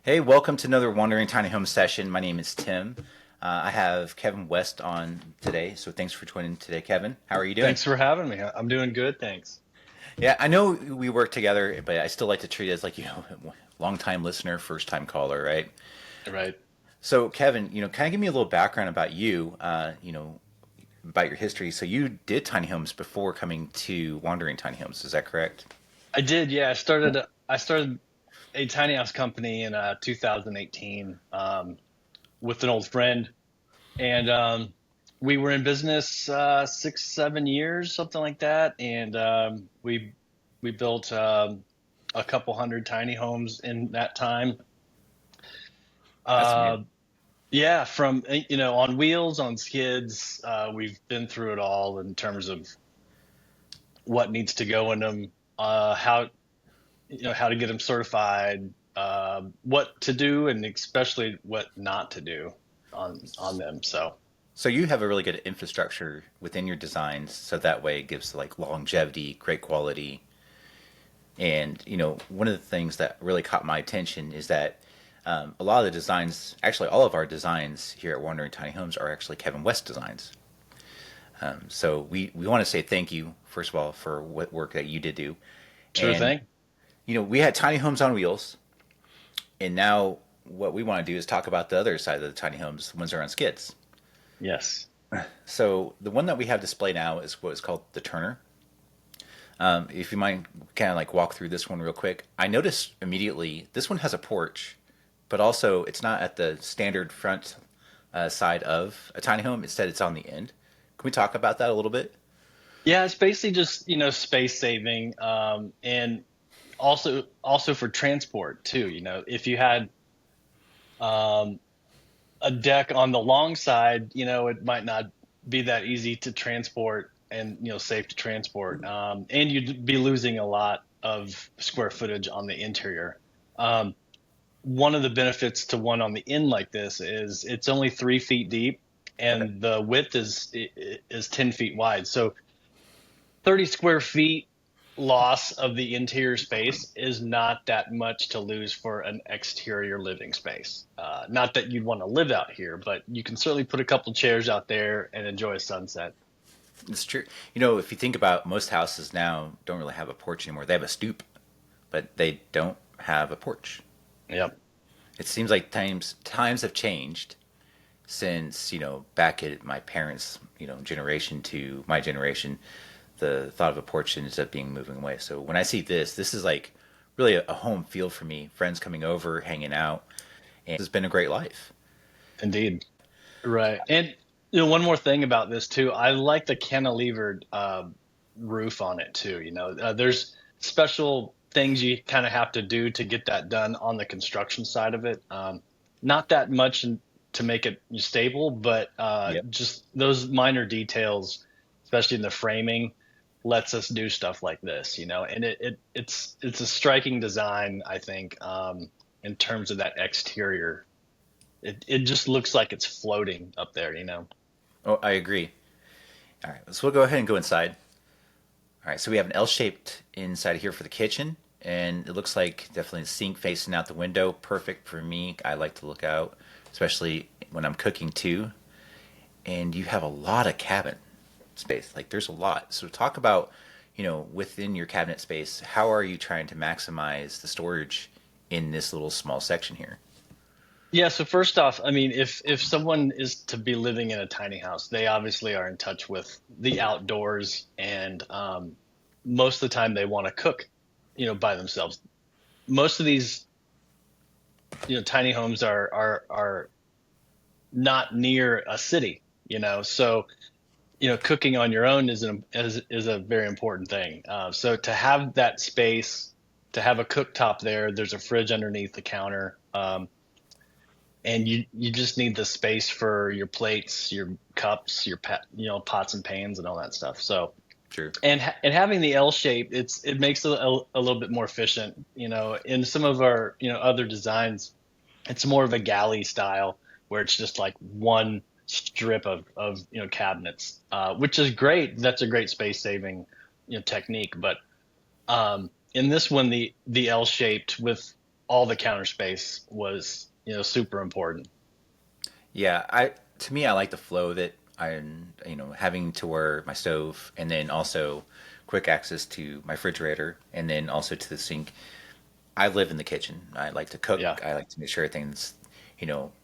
Hey, welcome to another Wandering Tiny Home session. My name is Tim. I have Kevin West on today, so thanks for joining today, Kevin. How are you doing? Thanks for having me. I'm doing good, thanks. Yeah, I know we work together, but I still like to treat it as long time listener, first time caller, right? Right. So, Kevin, kind of give me a little background about you, about your history. So, you did tiny homes before coming to Wandering Tiny Homes, is that correct? I did, yeah. I started a tiny house company in 2018 with an old friend, and we were in business 6, 7 years, something like that, and we built a couple hundred tiny homes in that time. That's amazing. Uh, yeah, from on wheels, on skids. We've been through it all in terms of what needs to go in them, how how to get them certified, what to do, and especially what not to do on them. So So, you have a really good infrastructure within your designs, so that way it gives like longevity, great quality. And one of the things that really caught my attention is that a lot of the designs, actually all of our designs here at Wandering Tiny Homes, are actually Kevin West designs. So we want to say thank you first of all for what work that you did do. sure And thing. we had tiny homes on wheels, and now what we want to do is talk about the other side of the tiny homes, the ones that are on skids. Yes. So the one that we have displayed now is what is called the Turner. If you mind, kind of like walk through this one real quick. I noticed immediately this one has a porch, but also it's not at the standard front side of a tiny home. Instead, it's on the end. Can we talk about that a little bit? Yeah, it's basically just space saving, and also for transport too. If you had um, a deck on the long side, it might not be that easy to transport and safe to transport, and you'd be losing a lot of square footage on the interior. Um, One of the benefits to one on the end like this is it's only 3 feet deep Okay. and the width is 10 feet wide. So 30 square feet loss of the interior space is not that much to lose for an exterior living space. Not that you'd want to live out here, but you can certainly put a couple chairs out there and enjoy a sunset. It's true. If you think about most houses now, don't really have a porch anymore. They have a stoop, but they don't have a porch. Yep. It seems like times have changed since back at my parents' generation to my generation. The thought of a porch ends up being moving away. So when I see this is like really a home feel for me. Friends coming over, hanging out, and it's been a great life. Indeed. Right. And one more thing about this too, I like the cantilevered roof on it too. There's special things you kind of have to do to get that done on the construction side of it. Not that much to make it stable, but Yep. just those minor details, especially in the framing, lets us do stuff like this. And it's a striking design, I think, in terms of that exterior. It just looks like it's floating up there. Oh, I agree. All right, so we'll go ahead and go inside. All right, so we have an L-shaped inside here for the kitchen, and it looks like definitely a sink facing out the window. Perfect for me. I like to look out, especially when I'm cooking too. And you have a lot of cabinet space. Like there's a lot. So talk about, within your cabinet space, how are you trying to maximize the storage in this little small section here? Yeah, so first off, I mean, if someone is to be living in a tiny house, they obviously are in touch with the outdoors, and most of the time they want to cook, by themselves. Most of these, tiny homes are not near a city, so cooking on your own is a very important thing. So to have that space, to have a cooktop there, there's a fridge underneath the counter. And you just need the space for your plates, your cups, pots and pans and all that stuff. So Sure. and having the L shape, it makes it a little bit more efficient. In some of our other designs, it's more of a galley style where it's just like one strip of cabinets, which is great. That's a great space saving technique. But in this one, the L shaped with all the counter space was, super important. Yeah, to me I like the flow of it. Having to where my stove and then also quick access to my refrigerator and then also to the sink. I live in the kitchen. I like to Yeah. cook. I like to make sure everything's,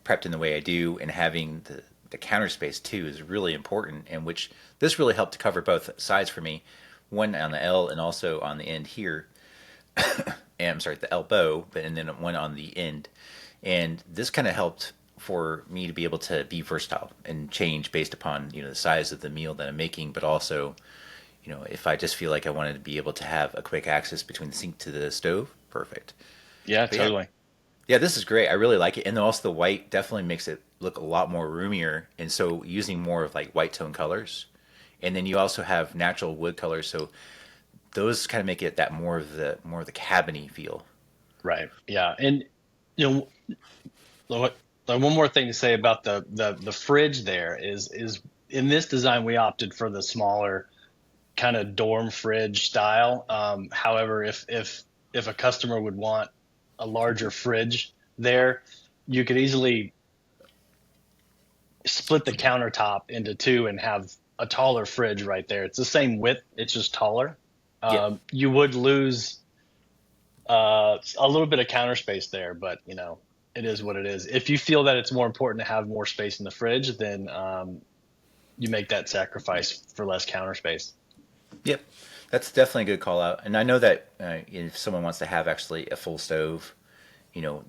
prepped in the way I do, and having the counter space too is really important. And which this really helped to cover both sides for me, one on the L and also on the end here. And I'm sorry, the elbow, but and then one on the end. And this kind of helped for me to be able to be versatile and change based upon the size of the meal that I'm making, but also if I just feel like I wanted to be able to have a quick access between the sink to the stove, perfect. Yeah, But yeah, totally. yeah, this is great. I really like it, and then also the white definitely makes it look a lot more roomier. And so using more of like white tone colors, and then you also have natural wood colors, so those kind of make it that more of the cabiny feel. Right. Yeah. And you know what one more thing to say about the fridge there is in this design we opted for the smaller kind of dorm fridge style. However, if a customer would want a larger fridge there, you could easily split the countertop into two and have a taller fridge right there. It's the same width, it's just taller. Yeah, You would lose a little bit of counter space there, but it is what it is. If you feel that it's more important to have more space in the fridge, then you make that sacrifice for less counter space. yep, that's definitely a good call out. And I know that if someone wants to have actually a full stove,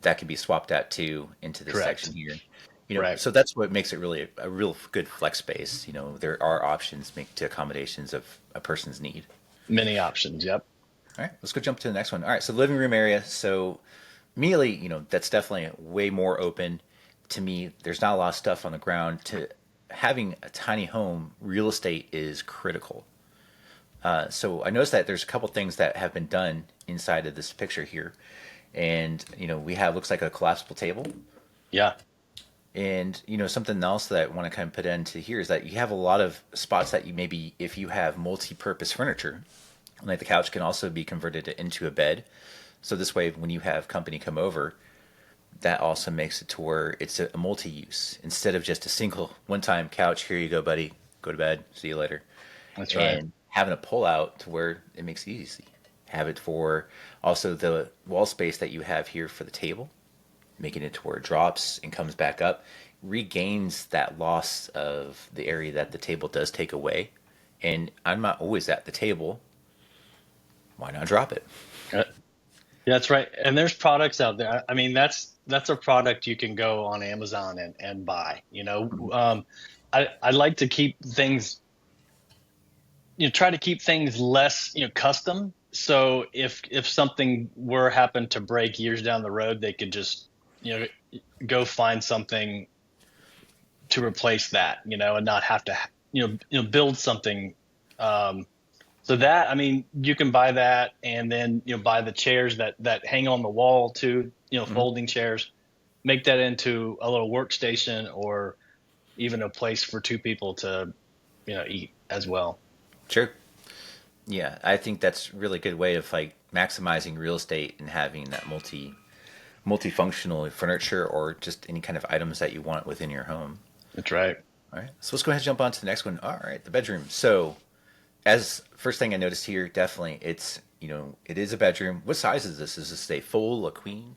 that can be swapped out too into this section Correct. here. Right. So that's what makes it really a real good flex space. There are options make to accommodations of a person's need. Many options. Yep. All right, let's go jump to the next one. All right, so living room area. So immediately, that's definitely way more open. To me, there's not a lot of stuff on the ground. To having a tiny home, real estate is critical. So I noticed that there's a couple things that have been done inside of this picture here, and we have looks like a collapsible table. Yeah. And something else that I want to kind of put into here is that you have a lot of spots that you maybe if you have multi-purpose furniture, like the couch can also be converted into a bed. So this way, when you have company come over, that also makes it to where it's a multi-use instead of just a single one-time couch. Here you go, buddy. Go to bed. See you later. That's right. And having a pull out to where it makes it easy. Have it for also the wall space that you have here for the table, making it to where it drops and comes back up, regains that loss of the area that the table does take away. And I'm not always at the table. Why not drop it? Uh, That's right. And there's products out there. I mean, that's a product you can go on Amazon and buy. I like to keep things, try to keep things less, custom. So if something were happen to break years down the road, they could just, you know, go find something to replace that, and not have to, build something. Um, so that, I mean, you can buy that and then, buy the chairs that hang on the wall too, Mm-hmm. folding chairs, make that into a little workstation or even a place for two people to, eat as well. Sure. Yeah, I think that's a really good way of like maximizing real estate and having that multifunctional furniture or just any kind of items that you want within your home. That's right. All right, so let's go ahead and jump on to the next one. All right, the bedroom. So, as first thing I noticed here, definitely it's it is a bedroom. What size is this? Is this a full, a queen?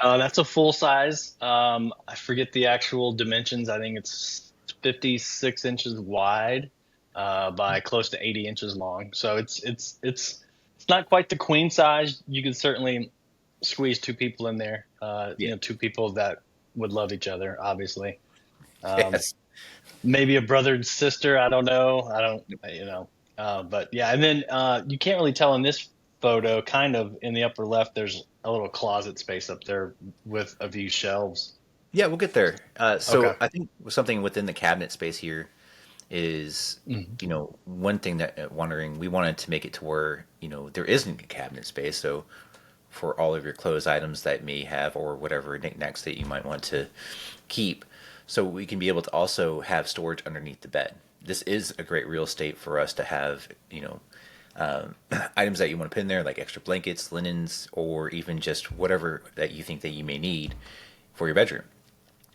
That's a full size. I forget the actual dimensions. I think it's 56 inches wide, by close to 80 inches long. So it's not quite the queen size. You could certainly squeeze two people in there. Yeah. Two people that would love each other, obviously. Um, Yes. maybe a brother and sister. I don't know. I don't, but yeah. And then you can't really tell in this photo, kind of in the upper left, there's a little closet space up there with a few shelves. Yeah, we'll get there. So Okay. I think something within the cabinet space here is, Mhm. one thing that wondering we wanted to make it to where there isn't a cabinet space. So for all of your clothes items that may have or whatever knickknacks that you might want to keep, so we can be able to also have storage underneath the bed. This is a great real estate for us to have, items that you want to put in there, like extra blankets, linens, or even just whatever that you think that you may need for your bedroom.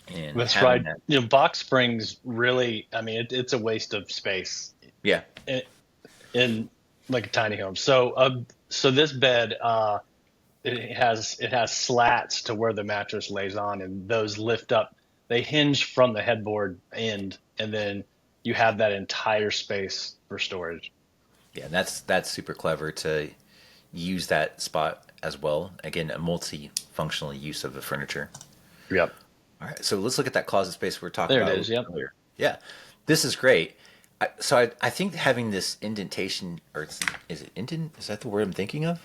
And That's having right. that, Box springs really, I mean, it's a waste of space yeah, in, in like a tiny home. So this bed, it has slats to where the mattress lays on, and those lift up. They hinge from the headboard end, and then you have that entire space for storage. yeah, and that's super clever to use that spot as well. Again, a multi-functional use of the furniture. Yep. All right, so let's look at that closet space we were talking There it about a is. little bit Yep. earlier. Yeah, this is great. I think having this indentation, or is it indent? Is that the word I'm thinking of?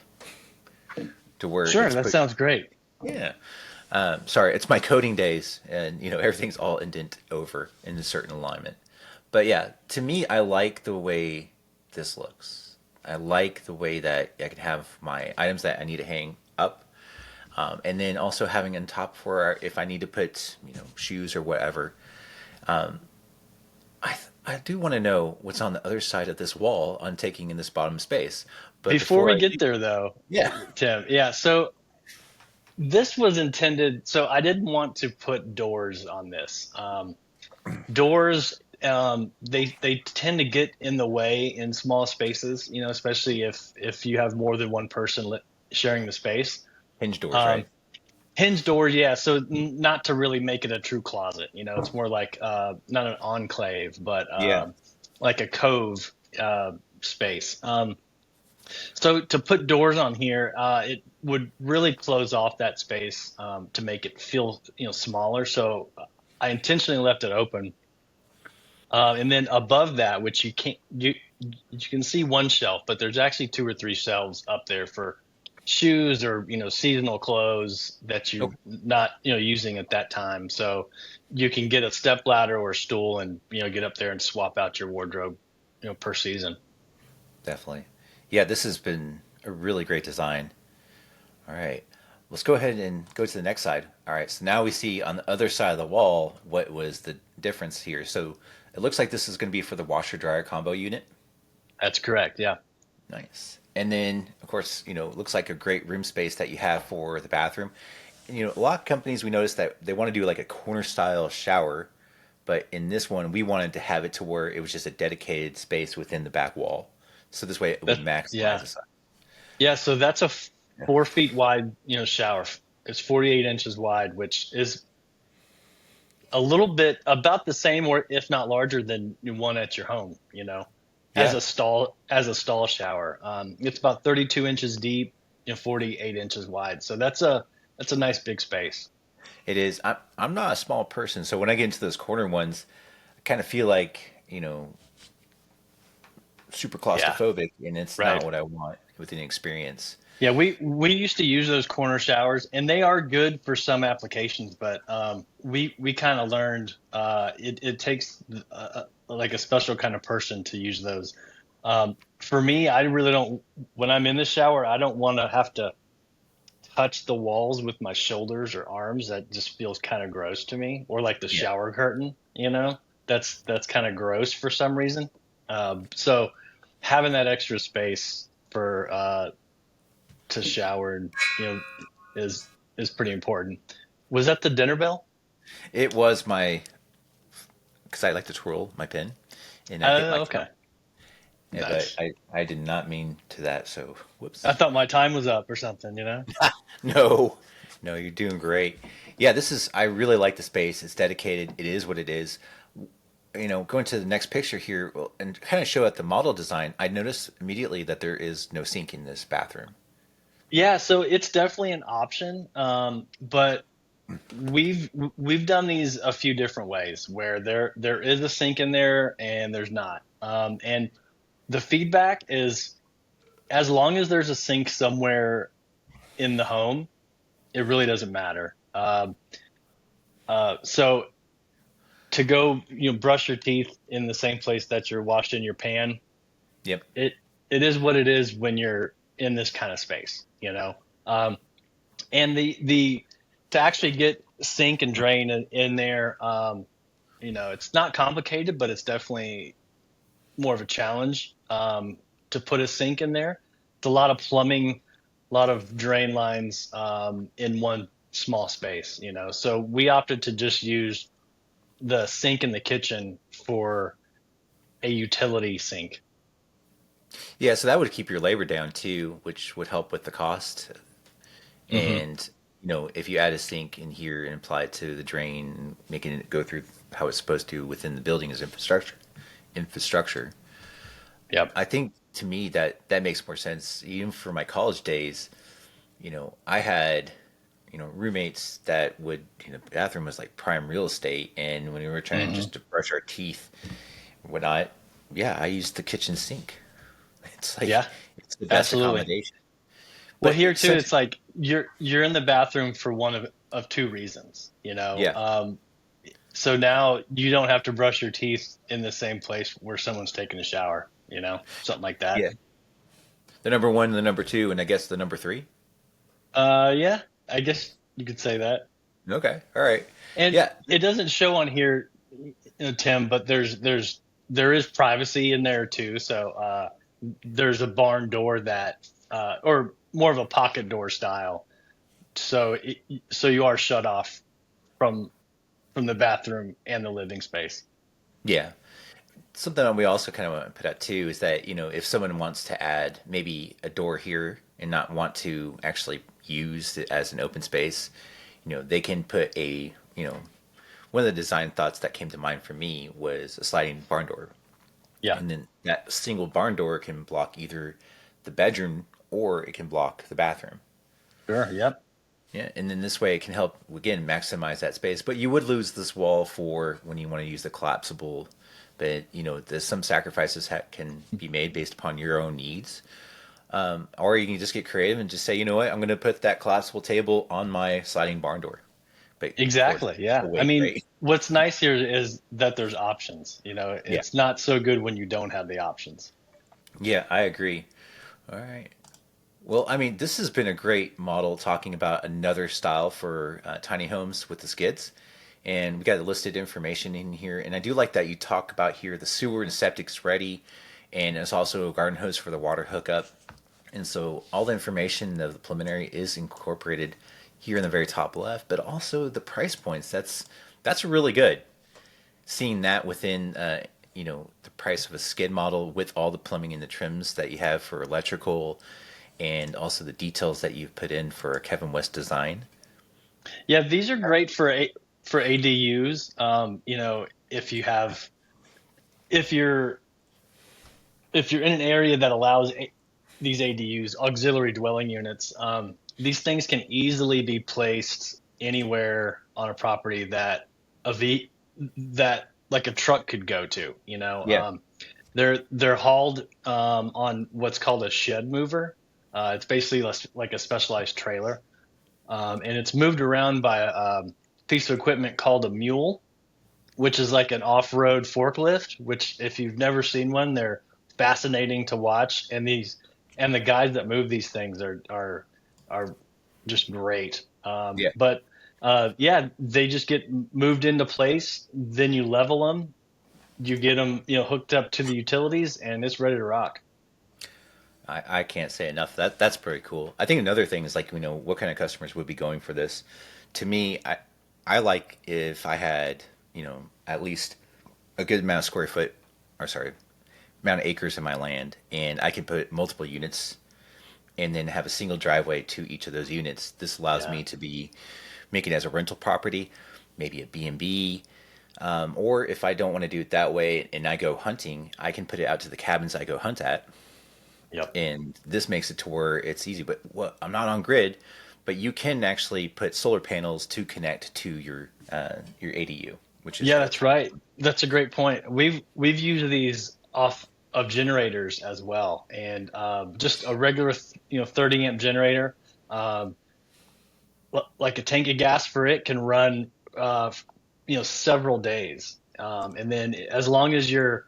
To where Sure, it's that put. sounds great. Yeah. Sorry, it's my coding days, and everything's all indent over in a certain alignment. But yeah, to me, I like the way this looks. I like the way that I can have my items that I need to hang up, and then also having on top for if I need to put shoes or whatever. I do want to know what's on the other side of this wall on taking in this bottom space. But Before before we I get do, there, though, yeah, Tim, yeah. So this was intended. So I didn't want to put doors on this. Doors, they tend to get in the way in small spaces. Especially if you have more than one person sharing the space. hinge doors, Um, right? Hinge doors, yeah. So not to really make it a true closet. It's more like not an enclave, but Yeah. like a cove space. So to put doors on here, it would really close off that space to make it feel smaller. So I intentionally left it open, and then above that, which you can see one shelf, but there's actually two or three shelves up there for shoes or seasonal clothes that you're Okay. not using at that time. So you can get a step ladder or a stool and get up there and swap out your wardrobe per season. Definitely. Yeah, this has been a really great design. All right. Let's go ahead and go to the next side. All right. So now we see on the other side of the wall what was the difference here. So it looks like this is going to be for the washer dryer combo unit. That's correct. Yeah. Nice. And then, of course, it looks like a great room space that you have for the bathroom. And, a lot of companies we noticed that they want to do like a corner style shower, but in this one, we wanted to have it to where it was just a dedicated space within the back wall. So this way it would That maximize yeah. the size. Yeah, so that's a Yeah. 4 feet wide, shower. It's 48 inches wide, which is a little bit about the same, or if not larger than one at your home. Yeah, As a stall shower. It's about 32 inches deep, 48 inches wide. So that's a nice big space. it is. I'm not a small person, so when I get into those corner ones, I kind of feel like, super Yeah, claustrophobic, and it's not right. what I want with an experience. Yeah, we used to use those corner showers, and they are good for some applications, but we kind of learned it takes like a special kind of person to use those. For me, I really don't. When I'm in the shower, I don't want to have to touch the walls with my shoulders or arms. That just feels kind of gross to me. Or like the Yeah. shower curtain, that's kind of gross for some reason. So having that extra space for to shower, is is pretty important. Was that the dinner bell? It was my, because I like to twirl my pen, and I hit my Oh, thumb. okay. Yeah, but Nice. I did not mean to that, so I whoops. thought my time was up or something. No, no, you're doing great. Yeah, I really like the space. It's dedicated. It is what it is. Going to the next picture here and kind of show at the model design, I noticed immediately that there is no sink in this bathroom. Yeah, so it's definitely an option, but we've done these a few different ways where there is a sink in there and there's not. And the feedback is as long as there's a sink somewhere in the home, it really doesn't matter. So to go, brush your teeth in the same place that you're washing your pan, Yep. it it is what it is when you're in this kind of space. Um, and the to actually get sink and drain in there, it's not complicated, but it's definitely more of a challenge. to put a sink in there. It's a lot of plumbing, a lot of drain lines in one small space, you know. So we opted to just use the sink in the kitchen for a utility sink. Yeah, so that would keep your labor down too, which would help with the cost. Hmm. And if you add a sink in here and apply it to the drain, making it go through how it's supposed to within the building as infrastructure, Yep. I think to me that makes more sense. Even for my college days, I had roommates that would bathroom was like prime real estate, and when we were trying Hmm. just to brush our teeth, whatnot, yeah, I used the kitchen sink. It's like Yeah, it's the best absolutely. accommodation. Well, But here too, such it's like you're in the bathroom for one of two reasons, you know. yeah, So now you don't have to brush your teeth in the same place where someone's taking a shower, you know, something like that. yeah. The number one, the number two, and I guess the number three. Yeah, I guess you could say that. Okay, all right. And Yeah, it doesn't show on here, Tim, but there is privacy in there too. So there's a barn door that, or more of a pocket door style. So so you are shut off from from the bathroom and the living space. yeah. Something that we also kind of want to put out too is that if someone wants to add maybe a door here and not want to actually use it as an open space, they can put one of the design thoughts that came to mind for me was a sliding barn door. Yeah, And then that single barn door can block either the bedroom or it can block the bathroom. sure. Yep. Yeah, and then this way it can help again maximize that space. But you would lose this wall for when you want to use the collapsible. But there's some sacrifices can be made based upon your own needs. Or you can just get creative and just say, you know what, I'm going to put that collapsible table on my sliding barn door. But for Exactly. the Yeah. I weight, mean, right? what's nice here is that there's options. You know, Yeah, it's not so good when you don't have the options. yeah, I agree. All right. Well, I mean, this has been a great model talking about another style for tiny homes with the skids. And we got the listed information in here. And I do like that you talk about here the sewer and septic's ready, and it's also a garden hose for the water hookup. And so all the information of the preliminary is incorporated here in the very top left, but also the price points. That's really good. Seeing that within the price of a skid model with all the plumbing and the trims that you have for electrical and also the details that you've put in for a Kevin West design. Yeah, these are great for for ADUs. You know, if you're if you're in an area that allows these ADUs, auxiliary dwelling units, these things can easily be placed anywhere on a property that a v that like a truck could go to. You know, Yeah. they're hauled on what's called a shed mover. It's basically like a specialized trailer, and it's moved around by a piece of equipment called a mule, which is like an off-road forklift. Which, if you've never seen one, they're fascinating to watch. And the guys that move these things are just great. Yeah. Yeah, they just get moved into place. Then you level them, you get them, you know, hooked up to the utilities, and it's ready to rock. I can't say enough. That's pretty cool. I think another thing is like what kind of customers would be going for this. To me, I like if I had at least a good amount of square foot, or sorry, amount of acres in my land, and I can put multiple units and then have a single driveway to each of those units. This allows Yeah. me to be make it as a rental property, maybe a B&B, or if I don't want to do it that way and I go hunting, I can put it out to the cabins I go hunt at, Yep. and this makes it to where it's easy. But I'm not on grid, but you can actually put solar panels to connect to your ADU, which is Yeah, really that's cool. right. That's a great point. We've used these off of generators as well, and just a regular, you know, 30 amp generator, um, like a tank of gas for it can run, you know, several days. And then as long as you're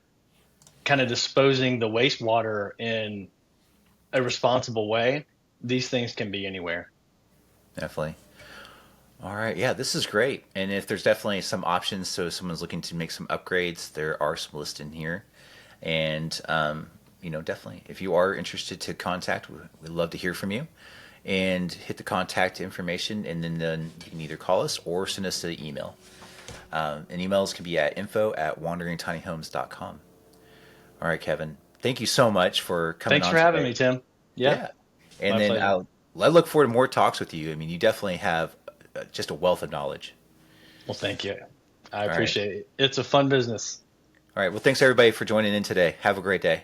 kind of disposing the wastewater in a responsible way, these things can be anywhere. Definitely. All right, yeah, this is great. And if there's definitely some options, so if someone's looking to make some upgrades, there are some listed in here. And definitely, if you are interested to contact, we'd love to hear from you. And hit the contact information, and then you can either call us or send us an email. And emails can be at info@wanderingtinyhomes.com. All right, Kevin. Thank you so much for coming Thanks on for having me, today. Tim. Yeah, Yeah. And my then pleasure. I look forward to more talks with you. I mean, you definitely have just a wealth of knowledge. Well, thank you. I All right. appreciate it. It's a fun business. All right. Well, thanks everybody for joining in today. Have a great day.